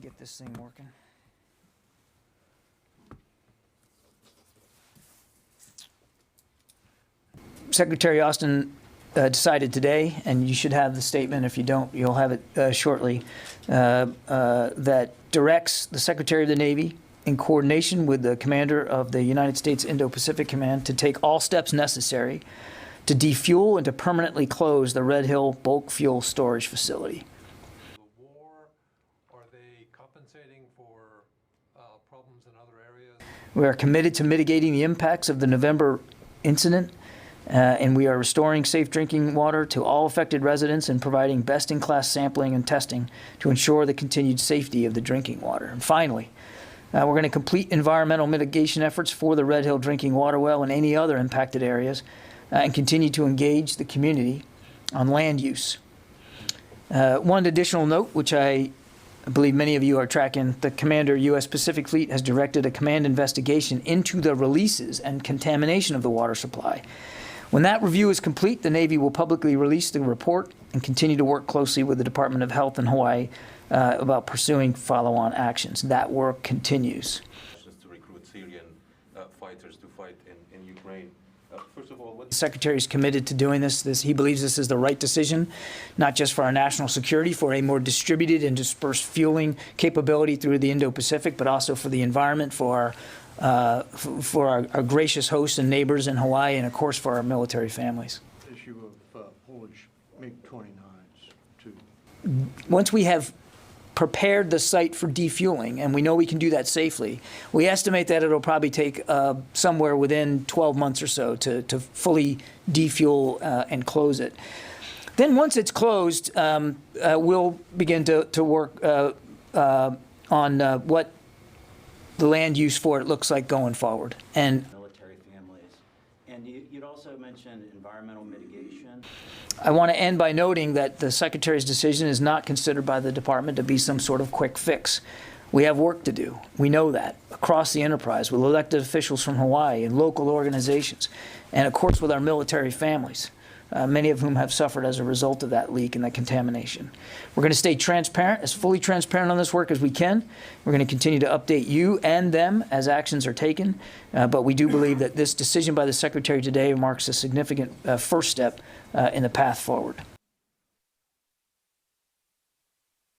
Get this thing working. Secretary Austin decided today, and you should have the statement. If you don't, you'll have it shortly, that directs the Secretary of the Navy, in coordination with the commander of the United States Indo-Pacific Command, to take all steps necessary to defuel and to permanently close the Red Hill bulk fuel storage facility. The war, are they compensating for problems in other areas? We are committed to mitigating the impacts of the November incident, and we are restoring safe drinking water to all affected residents and providing best-in-class sampling and testing to ensure the continued safety of the drinking water. And finally, we're going to complete environmental mitigation efforts for the Red Hill drinking water well and any other impacted areas, and continue to engage the community on land use. One additional note, which I believe many of you are tracking, the Commander, U.S. Pacific Fleet, has directed a command investigation into the releases and contamination of the water supply. When that review is complete, the Navy will publicly release the report and continue to work closely with the Department of Health in Hawaii about pursuing follow-on actions. That work continues. To recruit Syrian fighters to fight in Ukraine. First of all, The Secretary is committed to doing this. He believes this is the right decision, not just for our national security, for a more distributed and dispersed fueling capability through the Indo-Pacific, but also for the environment, for our gracious hosts and neighbors in Hawaii, and of course for our military families. Issue of Polish MiG-29s too. Once we have prepared the site for defueling, and we know we can do that safely, we estimate that it'll probably take somewhere within 12 months or so to fully defuel and close it. Then once it's closed, we'll begin to work on what the land use for it looks like going forward. And military families. And you'd also mentioned environmental mitigation. I want to end by noting that the Secretary's decision is not considered by the Department to be some sort of quick fix. We have work to do. We know that across the enterprise with elected officials from Hawaii and local organizations, and of course with our military families, many of whom have suffered as a result of that leak and that contamination. We're going to stay transparent, as fully transparent on this work as we can. We're going to continue to update you and them as actions are taken, but we do believe that this decision by the Secretary today marks a significant first step in the path forward.